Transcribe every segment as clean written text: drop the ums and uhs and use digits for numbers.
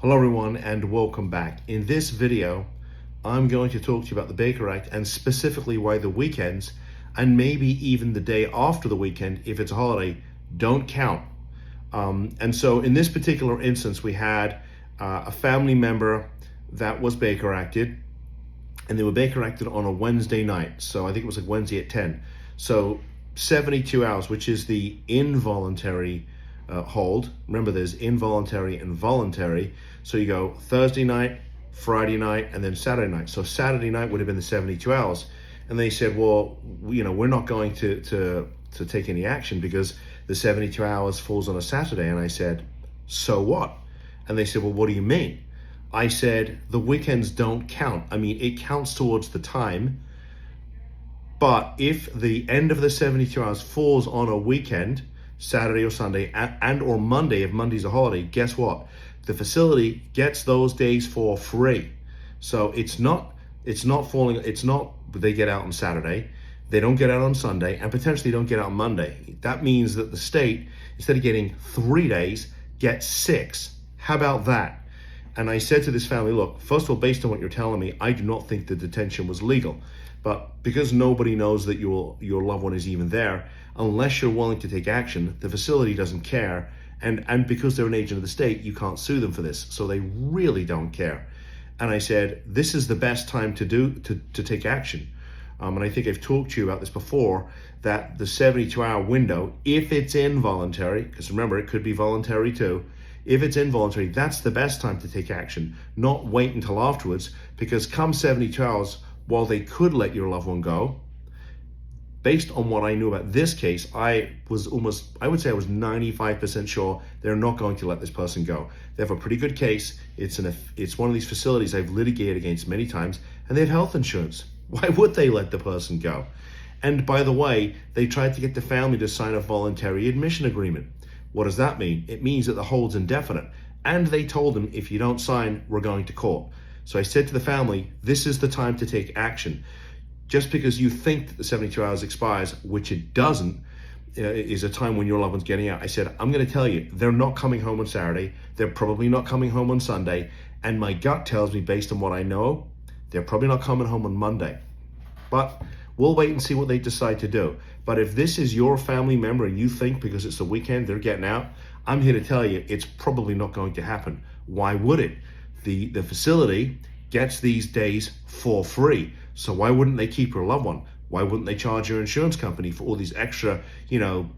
Hello everyone and welcome back. In this video, I'm going to talk to you about the Baker Act and specifically why the weekends and maybe even the day after the weekend, if it's a holiday, don't count. And so in this particular instance, we had a family member that was Baker Acted, and they were Baker Acted on a Wednesday night. So I think it was like Wednesday at 10. So 72 hours, which is the involuntary hold. Remember, there's involuntary and voluntary. So you go Thursday night, Friday night, and then Saturday night. So Saturday night would have been the 72 hours. And they said, well, we're not going to take any action because the 72 hours falls on a Saturday. And I said, so what? And they said, well, what do you mean? I said, the weekends don't count. I mean, it counts towards the time. But if the end of the 72 hours falls on a weekend, Saturday or Sunday, and or Monday, if Monday's a holiday, guess what? The facility gets those days for free. So it's not they get out on Saturday, they don't get out on Sunday, and potentially don't get out on Monday. That means that the state, instead of getting 3 days, gets 6. How about that? And I said to this family, look, first of all, based on what you're telling me, I do not think the detention was legal. But because nobody knows that your loved one is even there, unless you're willing to take action, the facility doesn't care. And because they're an agent of the state, you can't sue them for this. So they really don't care. And I said, this is the best time to take action. And I think I've talked to you about this before, that the 72-hour window, if it's involuntary, because remember, it could be voluntary too, if it's involuntary, that's the best time to take action, not wait until afterwards, because come 72 hours, while they could let your loved one go, based on what I knew about this case, I would say I was 95% sure they're not going to let this person go. They have a pretty good case. It's one of these facilities I've litigated against many times, and they have health insurance. Why would they let the person go? And by the way, they tried to get the family to sign a voluntary admission agreement. What does that mean? It means that the hold's indefinite. And they told them, if you don't sign, we're going to court. So I said to the family, this is the time to take action. Just because you think that the 72 hours expires, which it doesn't, is a time when your loved one's getting out. I said, I'm going to tell you, they're not coming home on Saturday. They're probably not coming home on Sunday. And my gut tells me, based on what I know, they're probably not coming home on Monday. But we'll wait and see what they decide to do. But if this is your family member and you think because it's the weekend they're getting out, I'm here to tell you it's probably not going to happen. Why would it? The facility gets these days for free. So why wouldn't they keep your loved one? Why wouldn't they charge your insurance company for all these extra,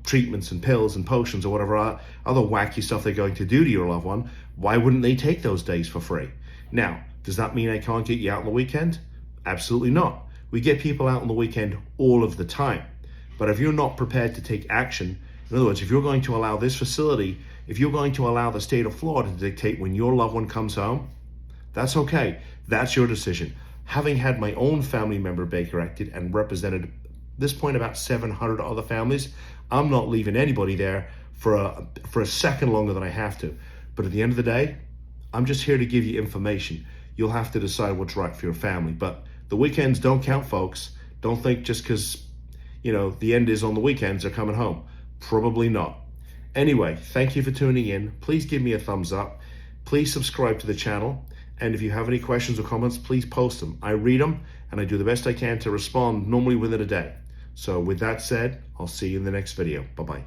treatments and pills and potions or whatever other wacky stuff they're going to do to your loved one? Why wouldn't they take those days for free? Now, does that mean I can't get you out on the weekend? Absolutely not. We get people out on the weekend all of the time. But if you're not prepared to take action, in other words, if you're going to allow this facility, if you're going to allow the state of Florida to dictate when your loved one comes home, that's okay. That's your decision. Having had my own family member Baker Acted and represented at this point about 700 other families, I'm not leaving anybody there for a second longer than I have to. But at the end of the day, I'm just here to give you information. You'll have to decide what's right for your family. But the weekends don't count, folks. Don't think just because, the end is on the weekends, they're coming home. Probably not. Anyway, thank you for tuning in. Please give me a thumbs up. Please subscribe to the channel. And if you have any questions or comments, please post them. I read them and I do the best I can to respond, normally within a day. So with that said, I'll see you in the next video. Bye-bye.